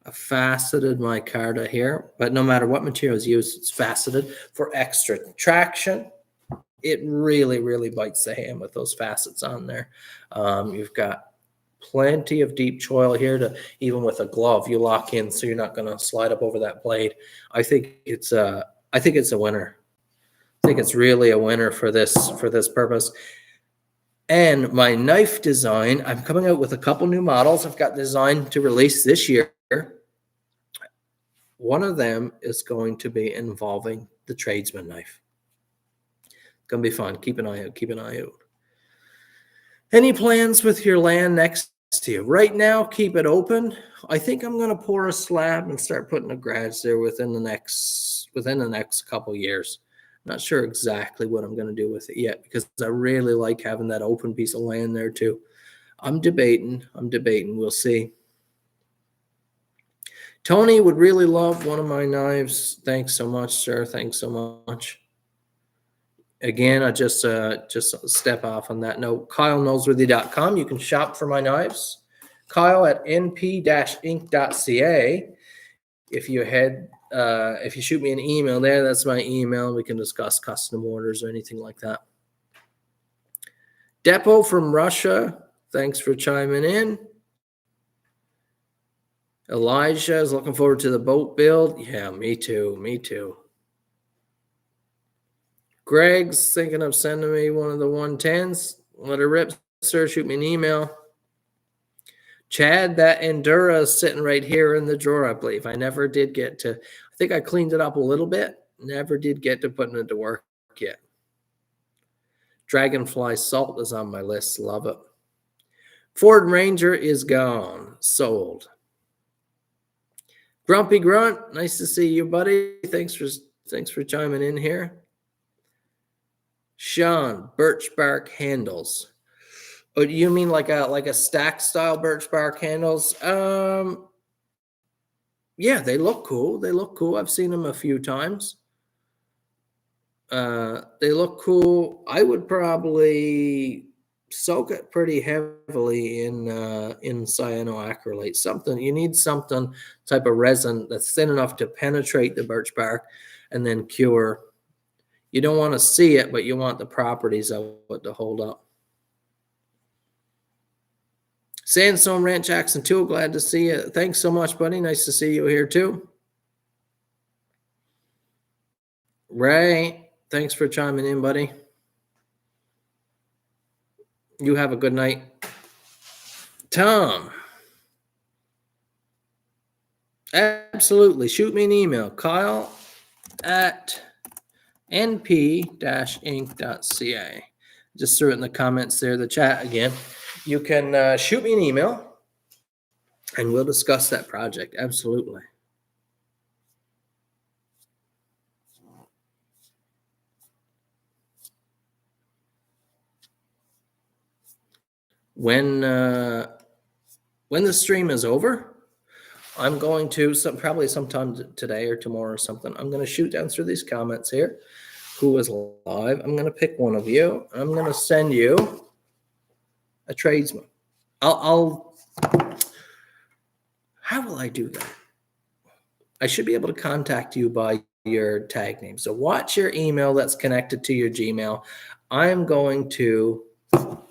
micarta here, but no matter what material is used, it's faceted for extra traction. It really, really bites the hand with those facets on there. You've got plenty of deep choil here to, even with a glove, you lock in so you're not going to slide up over that blade. I think it's a winner. I think it's really a winner for this purpose. And my knife design, I'm coming out with a couple new models I've got designed to release this year. One of them is going to be involving the Tradesman knife. It's going to be fun. Keep an eye out. Any plans with your land next to you? Right now, keep it open. I think I'm going to pour a slab and start putting a garage there within the next couple years. Not sure exactly what I'm going to do with it yet, because I really like having that open piece of land there too. I'm debating. We'll see. Tony would really love one of my knives. Thanks so much, sir. Thanks so much. Again, I just step off on that note. KyleKnowsworthy.com. You can shop for my knives. Kyle at np-inc.ca. If you shoot me an email there, that's my email. We can discuss custom orders or anything like that. Depot from Russia. Thanks for chiming in. Elijah is looking forward to the boat build. Yeah, me too. Greg's thinking of sending me one of the 110s. Let her rip, sir. Shoot me an email. Chad, that Endura is sitting right here in the drawer, I believe. I never did get to, I think I cleaned it up a little bit. Never did get to putting it to work yet. Dragonfly Salt is on my list. Love it. Ford Ranger is gone. Sold. Grumpy Grunt, nice to see you, buddy. Thanks for chiming in here. Sean, birch bark handles. Oh, you mean like a stack style birch bark handles? Yeah, they look cool. They look cool. I've seen them a few times. They look cool. I would probably soak it pretty heavily in cyanoacrylate. Something you need something type of resin that's thin enough to penetrate the birch bark and then cure. You don't want to see it, but you want the properties of it to hold up. Sandstone Ranch Jackson 2, glad to see you. Thanks so much, buddy. Nice to see you here too. Ray, thanks for chiming in, buddy. You have a good night. Tom. Absolutely. Shoot me an email. Kyle at np-inc.ca. Just threw it in the comments there, the chat again. You can shoot me an email and we'll discuss that project. Absolutely. When the stream is over, I'm going to probably sometime today or tomorrow or something. I'm going to shoot down through these comments here. Who is live? I'm going to pick one of you. I'm going to send you a tradesman. How will I do that? I should be able to contact you by your tag name. So watch your email that's connected to your Gmail. I'm going to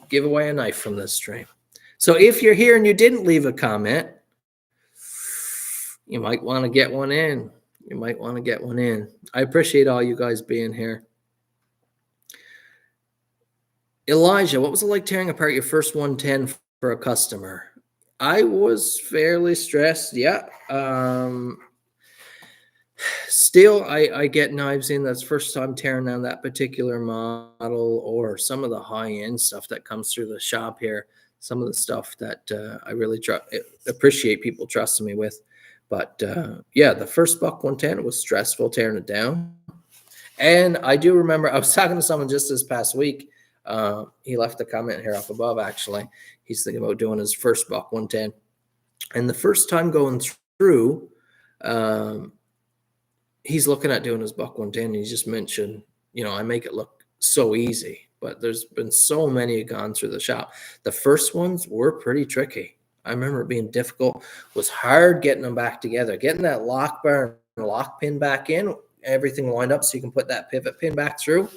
give away a knife from this stream. So if you're here and you didn't leave a comment, you might want to get one in. You might want to get one in. I appreciate all you guys being here. Elijah, what was it like tearing apart your first 110 for a customer? I was fairly stressed. Yeah. Still, I get knives in. That's first time tearing down that particular model or some of the high-end stuff that comes through the shop here. Some of the stuff that I really appreciate people trusting me with. But yeah, the first buck 110 was stressful tearing it down. And I do remember I was talking to someone just this past week. He left a comment here up above, actually. He's thinking about doing his first buck 110. And the first time going through, he's looking at doing his buck 110. And he just mentioned, I make it look so easy. But there's been so many gone through the shop. The first ones were pretty tricky. I remember it being difficult. It was hard getting them back together. Getting that lock bar and lock pin back in, everything lined up so you can put that pivot pin back through.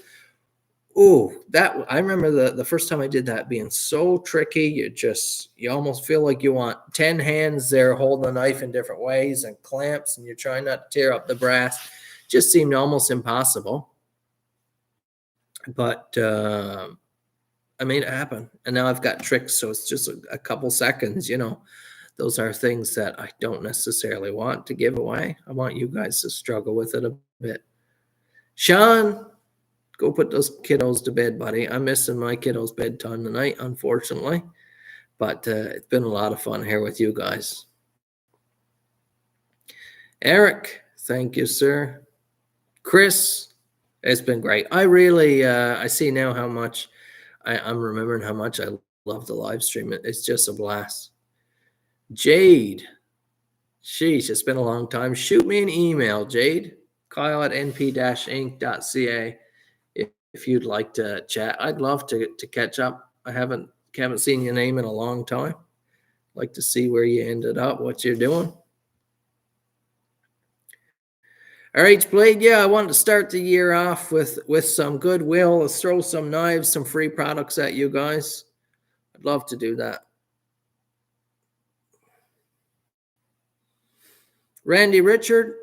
Ooh, I remember the first time I did that being so tricky. You almost feel like you want 10 hands there holding the knife in different ways and clamps, and you're trying not to tear up the brass. Just seemed almost impossible. But I made it happen. And now I've got tricks, so it's just a couple seconds, Those are things that I don't necessarily want to give away. I want you guys to struggle with it a bit. Sean, go put those kiddos to bed, buddy. I'm missing my kiddos' bedtime tonight, unfortunately. But it's been a lot of fun here with you guys. Eric, thank you, sir. Chris, it's been great. I really, I see now how much, I'm remembering how much I love the live stream. It's just a blast. Jade, sheesh, it's been a long time. Shoot me an email, Jade. Kyle at np-inc.ca. If you'd like to chat, I'd love to catch up. I haven't seen your name in a long time. Like to see where you ended up, what you're doing. RH Blade, yeah, I wanted to start the year off with some goodwill. Let's throw some knives, some free products at you guys. I'd love to do that. Randy Richard,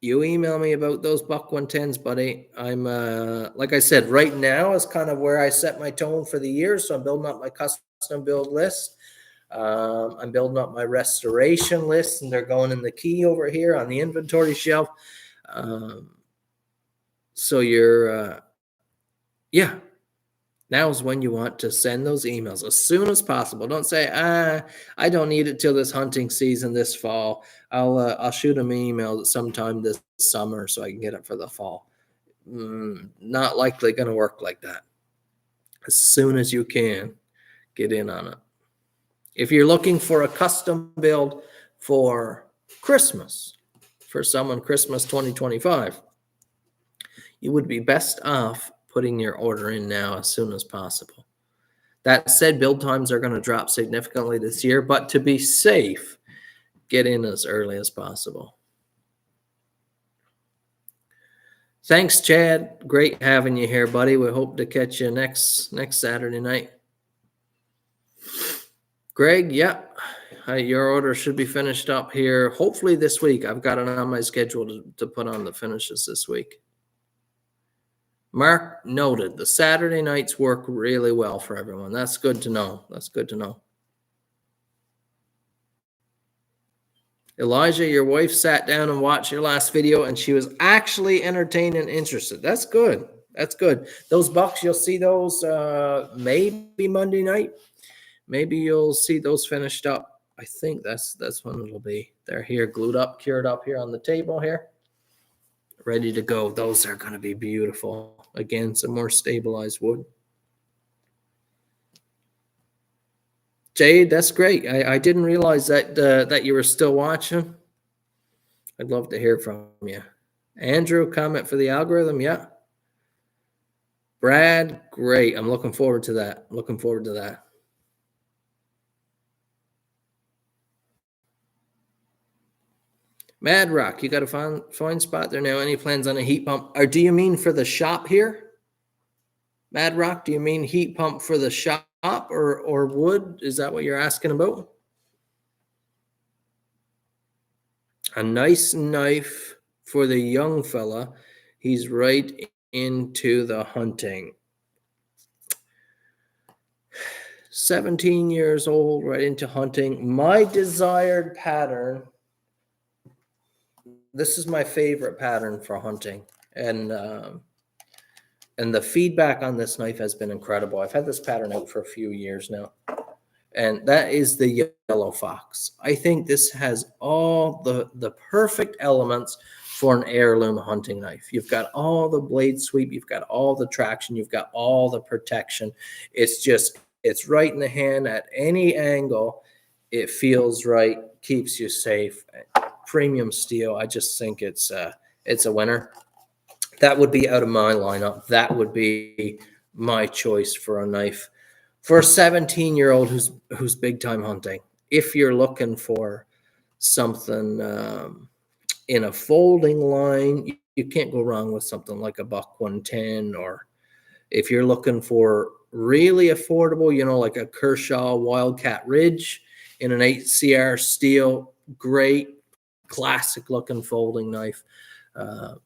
you email me about those buck 110s, buddy. I'm like I said, right now is kind of where I set my tone for the year. So I'm building up my custom build list. I'm building up my restoration list, and they're going in the key over here on the inventory shelf. So you're, yeah. Now is when you want to send those emails as soon as possible. Don't say, I don't need it till this hunting season this fall. I'll shoot them an email sometime this summer so I can get it for the fall. Not likely going to work like that. As soon as you can, get in on it. If you're looking for a custom build for Christmas, for someone Christmas 2025, you would be best off putting your order in now as soon as possible. That said, build times are going to drop significantly this year, but to be safe, get in as early as possible. Thanks, Chad. Great having you here, buddy. We hope to catch you next Saturday night. Greg, yeah, your order should be finished up here hopefully this week. I've got it on my schedule to put on the finishes this week. Mark noted the Saturday nights work really well for everyone. That's good to know. That's good to know. Elijah, your wife sat down and watched your last video, and she was actually entertained and interested. That's good. That's good. Those bucks, you'll see those maybe Monday night. Maybe you'll see those finished up. I think that's when it'll be. They're here, glued up, cured up here on the table here, ready to go. Those are going to be beautiful. Again, some more stabilized wood. Jade, that's great. I didn't realize that you were still watching. I'd love to hear from you. Andrew, comment for the algorithm. Yeah. Brad, great. I'm looking forward to that. Looking forward to that. Mad Rock, you got a fine spot there now. Any plans on a heat pump? Or do you mean for the shop here? Mad Rock, do you mean heat pump for the shop or wood? Is that what you're asking about? A nice knife for the young fella. He's right into the hunting. 17 years old, right into hunting. My desired pattern. This is my favorite pattern for hunting, and the feedback on this knife has been incredible. I've had this pattern out for a few years now, and that is the yellow fox. I think this has all the perfect elements for an heirloom hunting knife. You've got all the blade sweep, you've got all the traction, you've got all the protection. It's right in the hand at any angle. It feels right, keeps you safe. Premium steel. I just think it's a winner. That would be out of my lineup. That would be my choice for a knife for a 17-year-old who's big time hunting. If you're looking for something in a folding line, you can't go wrong with something like a Buck 110. Or if you're looking for really affordable, like a Kershaw Wildcat Ridge in an 8CR steel, great. Classic looking folding knife,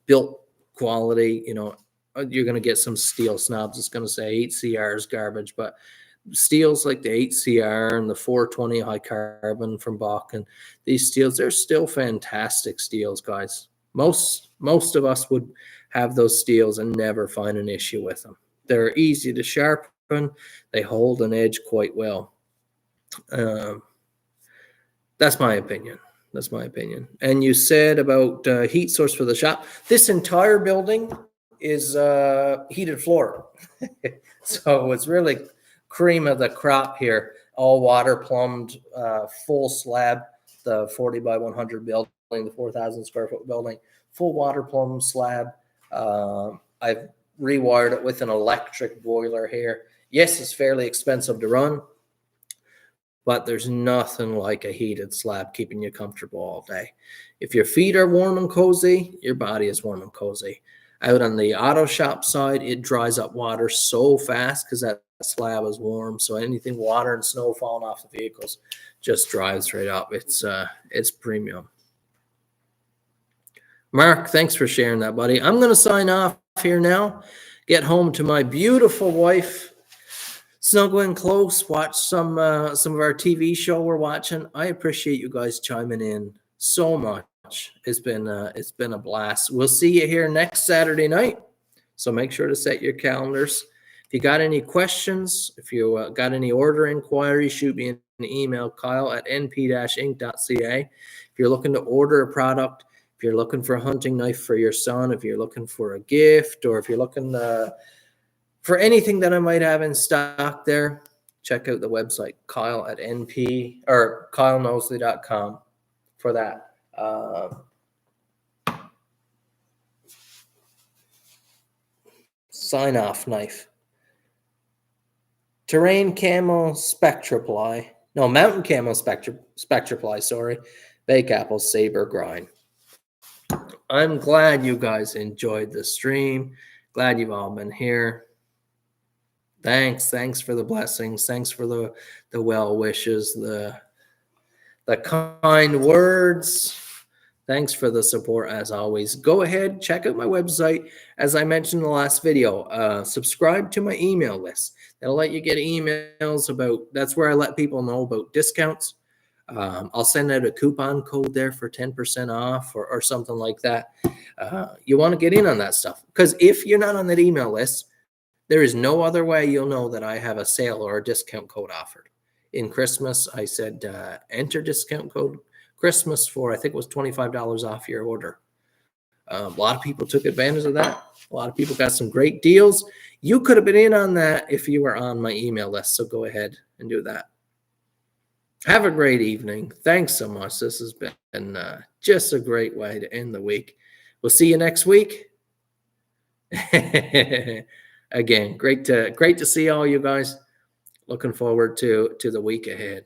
built quality. You're going to get some steel snobs. It's going to say 8CR is garbage, but steels like the 8CR and the 420 high carbon from Bach and these steels, they're still fantastic steels, guys. Most of us would have those steels and never find an issue with them. They're easy to sharpen. They hold an edge quite well. That's my opinion. That's my opinion. And you said about heat source for the shop. This entire building is heated floor. So it's really cream of the crop here. All water plumbed, full slab, the 40 by 100 building, the 4,000 square foot building, full water plumb slab. I've rewired it with an electric boiler here. Yes, it's fairly expensive to run, but there's nothing like a heated slab keeping you comfortable all day. If your feet are warm and cozy, your body is warm and cozy. Out on the auto shop side, it dries up water so fast because that slab is warm. So anything water and snow falling off the vehicles just dries right up. It's premium. Mark, thanks for sharing that, buddy. I'm going to sign off here now, get home to my beautiful wife, snuggle in close, watch some of our TV show we're watching. I appreciate you guys chiming in so much. It's been a blast. We'll see you here next Saturday night. So make sure to set your calendars. If you got any questions, if you got any order inquiries, shoot me an email, kyle@np-inc.ca. If you're looking to order a product, if you're looking for a hunting knife for your son, if you're looking for a gift, or if you're looking for anything that I might have in stock there, check out the website, kyle@np or kylenosley.com for that. Sign off knife. Terrain Camo Spectraply. No, Mountain Camo Spectraply, sorry. Bake Apple Saber Grind. I'm glad you guys enjoyed the stream. Glad you've all been here. Thanks for the blessings. Thanks for the well wishes, the kind words. Thanks for the support as always. Go ahead, check out my website. As I mentioned in the last video, subscribe to my email list. That'll let you get emails about, that's where I let people know about discounts. I'll send out a coupon code there for 10% off or something like that. You want to get in on that stuff, because if you're not on that email list, there is no other way you'll know that I have a sale or a discount code offered. In Christmas, I said, enter discount code Christmas for, I think it was $25 off your order. A lot of people took advantage of that. A lot of people got some great deals. You could have been in on that if you were on my email list. So go ahead and do that. Have a great evening. Thanks so much. This has been just a great way to end the week. We'll see you next week. Again, great to see all you guys. Looking forward to the week ahead.